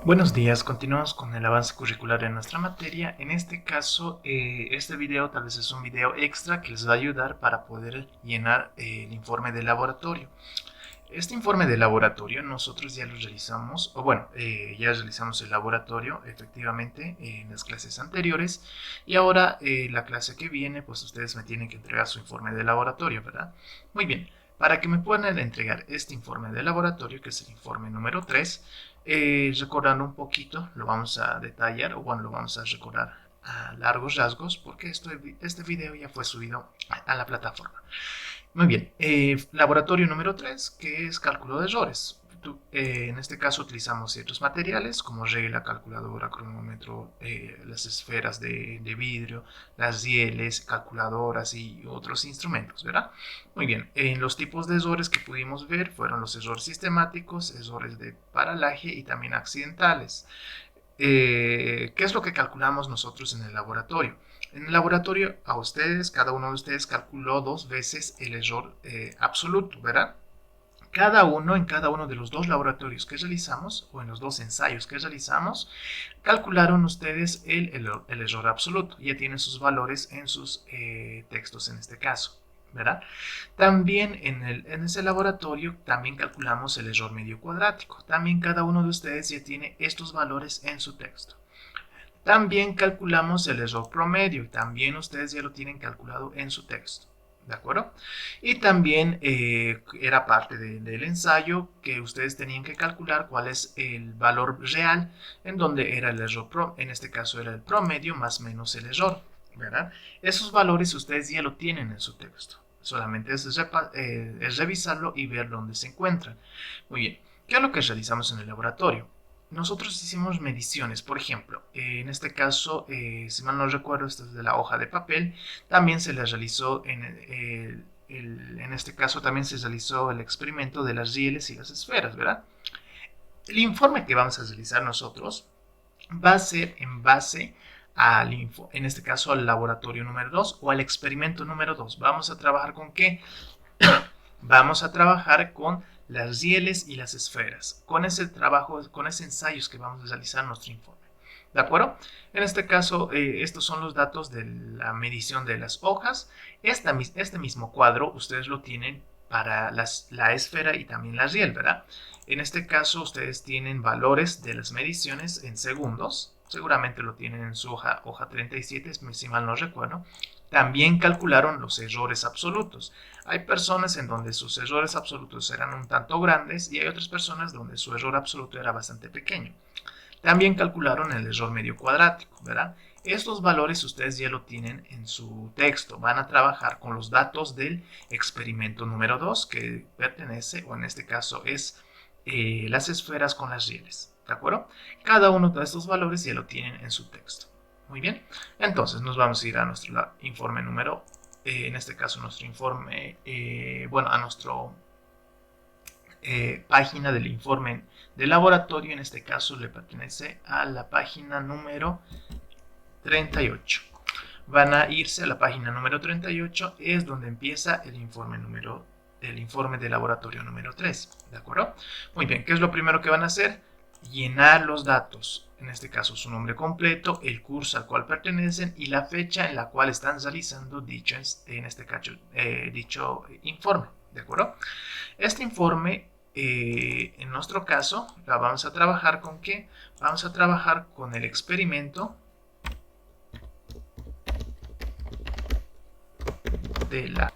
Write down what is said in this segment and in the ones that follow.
Buenos días, continuamos con el avance curricular en nuestra materia. En este caso, este video tal vez es un video extra que les va a ayudar para poder llenar el informe de laboratorio. Este informe de laboratorio nosotros ya lo realizamos, o bueno, ya realizamos el laboratorio efectivamente en las clases anteriores y ahora la clase que viene, pues ustedes me tienen que entregar su informe de laboratorio, ¿verdad? Muy bien, para que me puedan entregar este informe de laboratorio, que es el informe número 3, recordando un poquito, lo vamos a detallar, o bueno, lo vamos a recordar a largos rasgos, porque este video ya fue subido a la plataforma. Muy bien, laboratorio número 3, que es cálculo de errores. En este caso utilizamos ciertos materiales como regla, calculadora, cronómetro, las esferas de vidrio, las rieles, calculadoras y otros instrumentos, ¿verdad? Muy bien, en los tipos de errores que pudimos ver fueron los errores sistemáticos, errores de paralaje y también accidentales. ¿Qué es lo que calculamos nosotros en el laboratorio? En el laboratorio, a ustedes, cada uno de ustedes calculó dos veces el error absoluto, ¿verdad? En cada uno de los dos laboratorios que realizamos, o en los dos ensayos que realizamos, calcularon ustedes el error absoluto. Ya tienen sus valores en sus textos en este caso, ¿verdad? También en ese laboratorio también calculamos el error medio cuadrático. También cada uno de ustedes ya tiene estos valores en su texto. También calculamos el error promedio. También ustedes ya lo tienen calculado en su texto. ¿De acuerdo? Y también era parte del ensayo que ustedes tenían que calcular cuál es el valor real en donde era el error, en este caso era el promedio más menos el error, ¿verdad? Esos valores ustedes ya lo tienen en su texto. Solamente es revisarlo y ver dónde se encuentran. Muy bien, ¿qué es lo que realizamos en el laboratorio? Nosotros hicimos mediciones, por ejemplo, en este caso, si mal no recuerdo, esto es de la hoja de papel, también se le realizó, en este caso también se realizó el experimento de las rieles y las esferas, ¿verdad? El informe que vamos a realizar nosotros va a ser en base en este caso al laboratorio número 2 o al experimento número 2. Vamos a trabajar con qué? Vamos a trabajar con las rieles y las esferas, con ese trabajo, con esos ensayos que vamos a realizar en nuestro informe. ¿De acuerdo? En este caso, estos son los datos de la medición de las hojas. Este mismo cuadro ustedes lo tienen para la esfera y también la riel, ¿verdad? En este caso, ustedes tienen valores de las mediciones en segundos. Seguramente lo tienen en su hoja 37, si mal no recuerdo. También calcularon los errores absolutos. Hay personas en donde sus errores absolutos eran un tanto grandes y hay otras personas donde su error absoluto era bastante pequeño. También calcularon el error medio cuadrático, ¿verdad? Estos valores ustedes ya lo tienen en su texto. Van a trabajar con los datos del experimento número 2 que pertenece, o en este caso es las esferas con las rieles, ¿de acuerdo? Cada uno de estos valores ya lo tienen en su texto. Muy bien, entonces nos vamos a ir a nuestro informe número, en este caso nuestro informe, bueno, a nuestro página del informe de laboratorio. En este caso le pertenece a la página número 38. Van a irse a la página número 38, es donde empieza el informe de laboratorio número 3, ¿de acuerdo? Muy bien, ¿qué es lo primero que van a hacer? Llenar los datos, en este caso su nombre completo, el curso al cual pertenecen y la fecha en la cual están realizando dicho informe, ¿de acuerdo? Este informe, en nuestro caso, la vamos a trabajar con ¿qué? Vamos a trabajar con el experimento de la...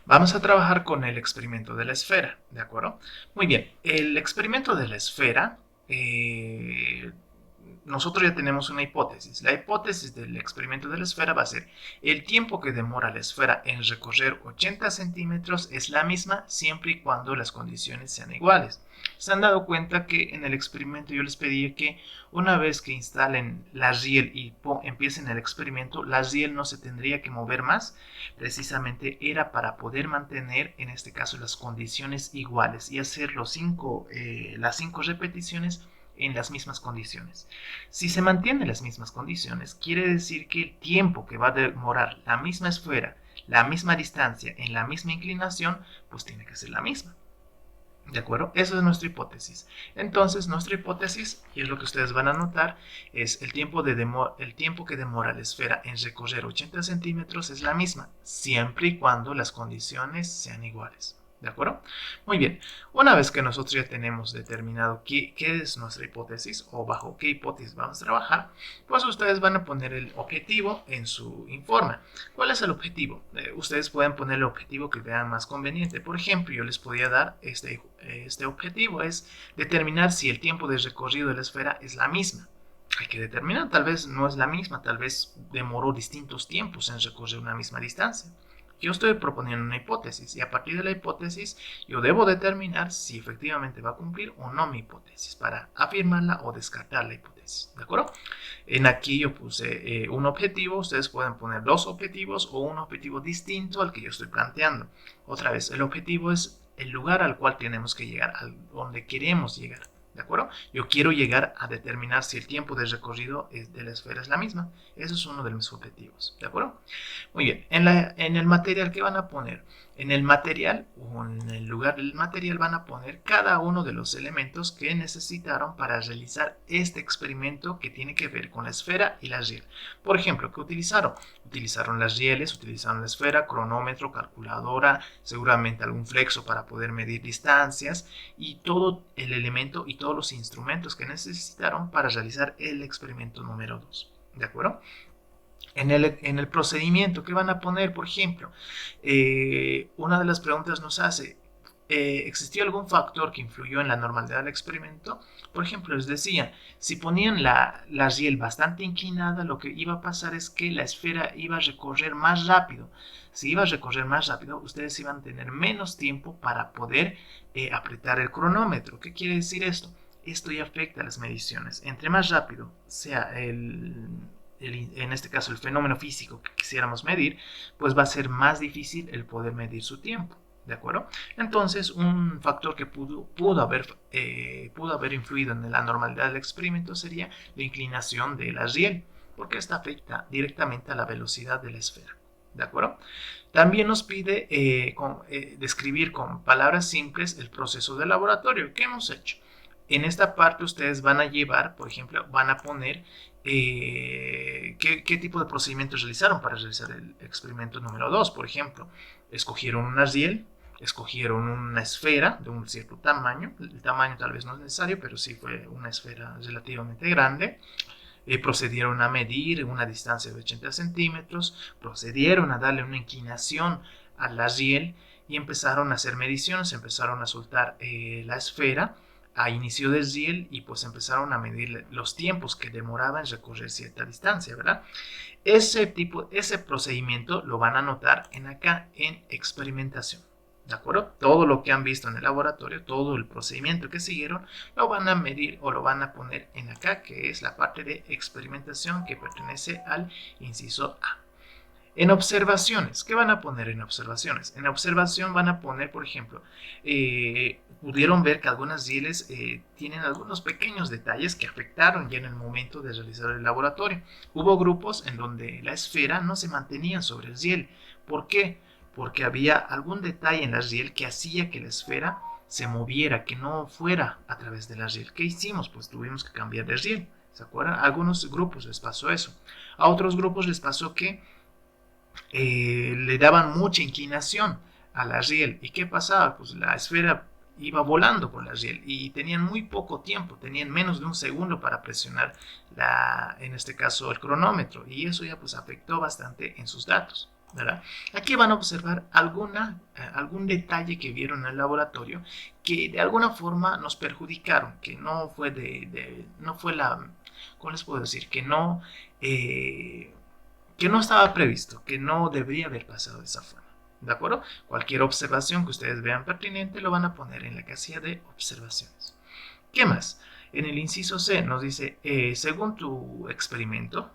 Vamos a trabajar con el experimento de la esfera, ¿de acuerdo? Muy bien, el experimento de la esfera, nosotros ya tenemos una hipótesis. La hipótesis del experimento de la esfera va a ser el tiempo que demora la esfera en recorrer 80 centímetros es la misma siempre y cuando las condiciones sean iguales. Se han dado cuenta que en el experimento yo les pedí que una vez que instalen la riel y empiecen el experimento, la riel no se tendría que mover más. Precisamente era para poder mantener, en este caso, las condiciones iguales y hacer las 5 repeticiones en las mismas condiciones. Si se mantienen las mismas condiciones, quiere decir que el tiempo que va a demorar la misma esfera, la misma distancia, en la misma inclinación, pues tiene que ser la misma. ¿De acuerdo? Esa es nuestra hipótesis. Entonces, nuestra hipótesis, y es lo que ustedes van a notar, es el tiempo que demora la esfera en recorrer 80 centímetros es la misma, siempre y cuando las condiciones sean iguales. ¿De acuerdo? Muy bien. Una vez que nosotros ya tenemos determinado qué es nuestra hipótesis o bajo qué hipótesis vamos a trabajar, pues ustedes van a poner el objetivo en su informe. ¿Cuál es el objetivo? Ustedes pueden poner el objetivo que vean más conveniente. Por ejemplo, yo les podría dar este objetivo, es determinar si el tiempo de recorrido de la esfera es la misma. Hay que determinar, tal vez no es la misma, tal vez demoró distintos tiempos en recorrer una misma distancia. Yo estoy proponiendo una hipótesis y a partir de la hipótesis yo debo determinar si efectivamente va a cumplir o no mi hipótesis para afirmarla o descartar la hipótesis. ¿De acuerdo? En aquí yo puse un objetivo, ustedes pueden poner dos objetivos o un objetivo distinto al que yo estoy planteando. Otra vez, el objetivo es el lugar al cual tenemos que llegar, a donde queremos llegar. ¿De acuerdo? Yo quiero llegar a determinar si el tiempo de recorrido de la esfera es la misma. Eso es uno de mis objetivos. ¿De acuerdo? Muy bien. En el material, ¿qué van a poner? En el material o en el lugar del material van a poner cada uno de los elementos que necesitaron para realizar este experimento que tiene que ver con la esfera y la riel. Por ejemplo, ¿qué utilizaron? Utilizaron las rieles, utilizaron la esfera, cronómetro, calculadora, seguramente algún flexo para poder medir distancias y todo el elemento y todos los instrumentos que necesitaron para realizar el experimento número 2. ¿De acuerdo? En el procedimiento que van a poner, por ejemplo, una de las preguntas nos hace, ¿existió algún factor que influyó en la normalidad del experimento? Por ejemplo, les decía, si ponían la riel bastante inclinada, lo que iba a pasar es que la esfera iba a recorrer más rápido. Si iba a recorrer más rápido, ustedes iban a tener menos tiempo para poder apretar el cronómetro. ¿Qué quiere decir esto? Esto ya afecta a las mediciones. Entre más rápido sea en este caso el fenómeno físico que quisiéramos medir, pues va a ser más difícil el poder medir su tiempo. ¿De acuerdo? Entonces, un factor que pudo haber influido en la normalidad del experimento sería la inclinación de la riel, porque esta afecta directamente a la velocidad de la esfera. ¿De acuerdo? También nos pide describir con palabras simples el proceso de laboratorio. ¿Qué hemos hecho? En esta parte ustedes van a llevar, por ejemplo, van a poner qué tipo de procedimientos realizaron para realizar el experimento número 2. Por ejemplo, escogieron una riel, escogieron una esfera de un cierto tamaño. El tamaño tal vez no es necesario, pero sí fue una esfera relativamente grande. Procedieron a medir una distancia de 80 centímetros, procedieron a darle una inclinación a la riel y empezaron a hacer mediciones, empezaron a soltar la esfera a inicio del riel y pues empezaron a medir los tiempos que demoraba en recorrer cierta distancia, ¿verdad? Ese procedimiento lo van a anotar acá en experimentación. ¿De acuerdo? Todo lo que han visto en el laboratorio, todo el procedimiento que siguieron, lo van a medir o lo van a poner en acá, que es la parte de experimentación que pertenece al inciso A. En observaciones, ¿qué van a poner en observaciones? En observación van a poner, por ejemplo, pudieron ver que algunas rieles tienen algunos pequeños detalles que afectaron ya en el momento de realizar el laboratorio. Hubo grupos en donde la esfera no se mantenía sobre el riel. ¿Por qué? Porque había algún detalle en la riel que hacía que la esfera se moviera, que no fuera a través de la riel. ¿Qué hicimos? Pues tuvimos que cambiar de riel. ¿Se acuerdan? A algunos grupos les pasó eso. A otros grupos les pasó que le daban mucha inclinación a la riel. ¿Y qué pasaba? Pues la esfera iba volando por la riel y tenían muy poco tiempo, tenían menos de un segundo para presionar en este caso el cronómetro, y eso ya pues afectó bastante en sus datos, ¿verdad? Aquí van a observar algún detalle que vieron en el laboratorio que de alguna forma nos perjudicaron, que no fue no fue ¿cómo les puedo decir? Que no estaba previsto, que no debería haber pasado de esa forma. ¿De acuerdo? Cualquier observación que ustedes vean pertinente lo van a poner en la casilla de observaciones. ¿Qué más? En el inciso C nos dice, según tu experimento,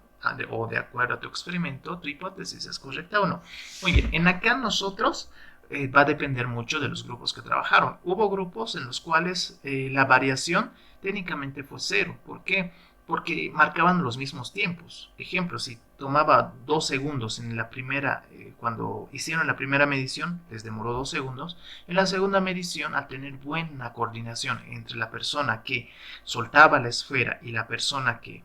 o de acuerdo a tu experimento, tu hipótesis es correcta o no. Muy bien, en acá nosotros va a depender mucho de los grupos que trabajaron. Hubo grupos en los cuales la variación técnicamente fue cero. ¿Por qué? porque marcaban los mismos tiempos. Ejemplo, si tomaba 2 segundos en la primera, cuando hicieron la primera medición, les demoró 2 segundos. En la segunda medición, al tener buena coordinación entre la persona que soltaba la esfera y la persona que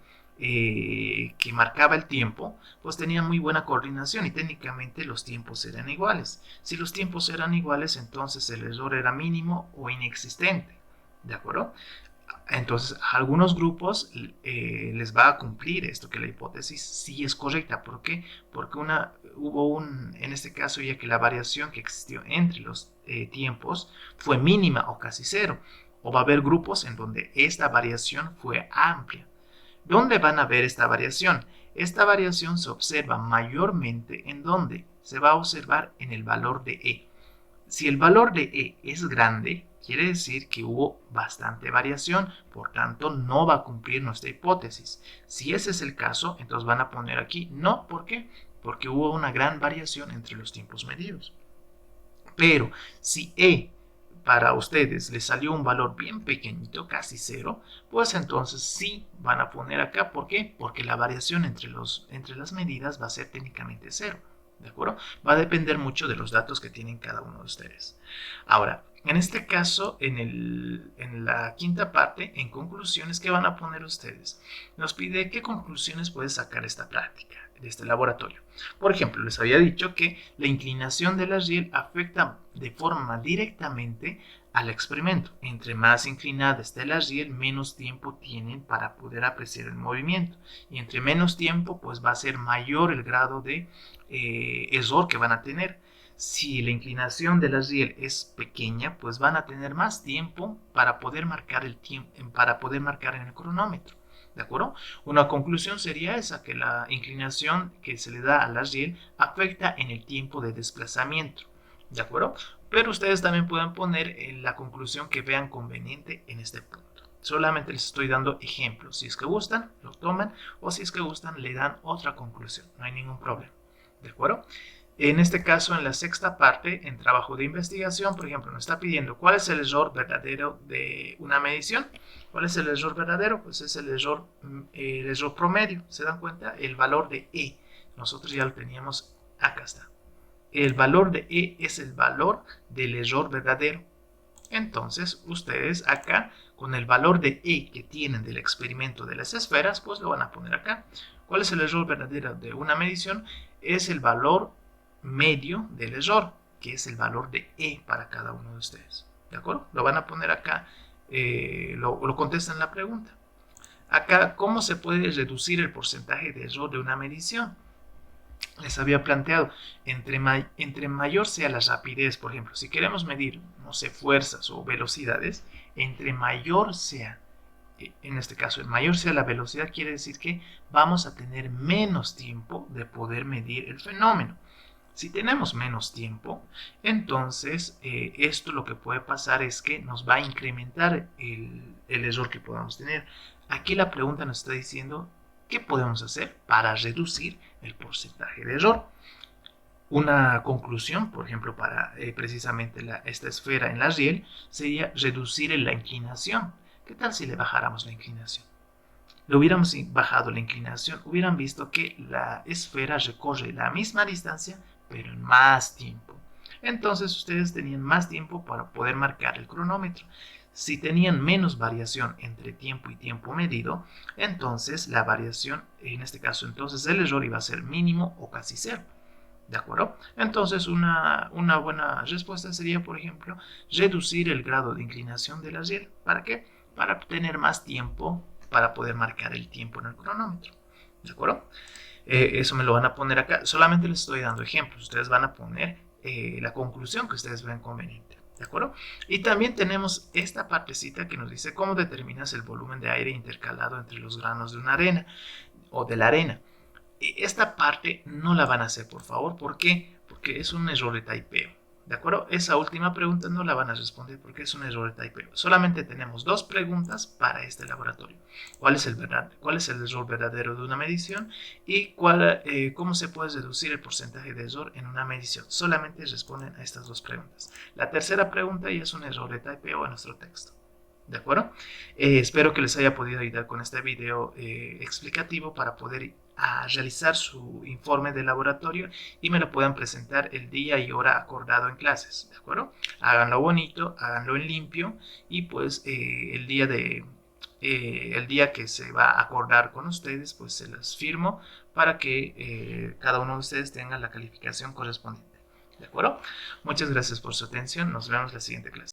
marcaba el tiempo, pues tenían muy buena coordinación y técnicamente los tiempos eran iguales. Si los tiempos eran iguales, entonces el error era mínimo o inexistente. ¿De acuerdo? Entonces, a algunos grupos les va a cumplir esto, que la hipótesis sí es correcta. ¿Por qué? Porque en este caso, ya que la variación que existió entre los tiempos fue mínima o casi cero. O va a haber grupos en donde esta variación fue amplia. ¿Dónde van a ver esta variación? Esta variación se observa mayormente en donde se va a observar en el valor de E. Si el valor de E es grande, quiere decir que hubo bastante variación, por tanto no va a cumplir nuestra hipótesis. Si ese es el caso, entonces van a poner aquí no. ¿Por qué? Porque hubo una gran variación entre los tiempos medidos. Pero si E para ustedes les salió un valor bien pequeñito, casi cero, pues entonces sí van a poner acá. ¿Por qué? Porque la variación entre las medidas va a ser técnicamente cero. ¿De acuerdo? Va a depender mucho de los datos que tienen cada uno de ustedes. Ahora, en este caso, en la quinta parte, en conclusiones, ¿qué van a poner ustedes? Nos pide qué conclusiones puede sacar esta práctica, de este laboratorio. Por ejemplo, les había dicho que la inclinación de la riel afecta de forma directamente al experimento. Entre más inclinada esté la riel, menos tiempo tienen para poder apreciar el movimiento. Y entre menos tiempo, pues va a ser mayor el grado de error que van a tener. Si la inclinación de la riel es pequeña, pues van a tener más tiempo para poder marcar en el cronómetro. ¿De acuerdo? Una conclusión sería esa, que la inclinación que se le da a la riel afecta en el tiempo de desplazamiento. ¿De acuerdo? Pero ustedes también pueden poner la conclusión que vean conveniente en este punto. Solamente les estoy dando ejemplos. Si es que gustan, lo toman, o si es que gustan, le dan otra conclusión. No hay ningún problema. ¿De acuerdo? En este caso, en la sexta parte, en trabajo de investigación, por ejemplo, nos está pidiendo cuál es el error verdadero de una medición. ¿Cuál es el error verdadero? Pues es el error promedio. ¿Se dan cuenta? El valor de E. Nosotros ya lo teníamos, acá está. El valor de E es el valor del error verdadero. Entonces, ustedes acá, con el valor de E que tienen del experimento de las esferas, pues lo van a poner acá. ¿Cuál es el error verdadero de una medición? Es el valor medio del error, que es el valor de E para cada uno de ustedes. ¿De acuerdo? Lo van a poner acá, lo contestan en la pregunta. Acá, ¿cómo se puede reducir el porcentaje de error de una medición? Les había planteado, entre mayor sea la rapidez, por ejemplo, si queremos medir, no sé, fuerzas o velocidades, entre mayor sea, en este caso, mayor sea la velocidad, quiere decir que vamos a tener menos tiempo de poder medir el fenómeno. Si tenemos menos tiempo, entonces esto lo que puede pasar es que nos va a incrementar el error que podamos tener. Aquí la pregunta nos está diciendo qué podemos hacer para reducir el porcentaje de error. Una conclusión, por ejemplo, para precisamente esta esfera en la riel, sería reducir la inclinación. ¿Qué tal si le bajáramos la inclinación? Le hubiéramos bajado la inclinación, hubieran visto que la esfera recorre la misma distancia, pero en más tiempo. Entonces ustedes tenían más tiempo para poder marcar el cronómetro. Si tenían menos variación entre tiempo y tiempo medido, entonces la variación, en este caso, entonces el error iba a ser mínimo o casi cero. ¿De acuerdo? Entonces una buena respuesta sería, por ejemplo, reducir el grado de inclinación de la riel. ¿Para qué? Para tener más tiempo para poder marcar el tiempo en el cronómetro. ¿De acuerdo? Eso me lo van a poner acá. Solamente les estoy dando ejemplos. Ustedes van a poner la conclusión que ustedes vean conveniente. ¿De acuerdo? Y también tenemos esta partecita que nos dice cómo determinas el volumen de aire intercalado entre los granos de una arena o de la arena. Esta parte no la van a hacer, por favor. ¿Por qué? Porque es un error de typeo. ¿De acuerdo? Esa última pregunta no la van a responder porque es un error de typeo. Solamente tenemos dos preguntas para este laboratorio. ¿Cuál es el error verdadero de una medición? Y cómo se puede reducir el porcentaje de error en una medición. Solamente responden a estas dos preguntas. La tercera pregunta ya es un error de typeo en nuestro texto. ¿De acuerdo? Espero que les haya podido ayudar con este video explicativo para poder realizar su informe de laboratorio y me lo puedan presentar el día y hora acordado en clases, ¿de acuerdo? Háganlo bonito, háganlo en limpio y pues el día que se va a acordar con ustedes, pues se las firmo para que cada uno de ustedes tenga la calificación correspondiente. ¿De acuerdo? Muchas gracias por su atención. Nos vemos en la siguiente clase.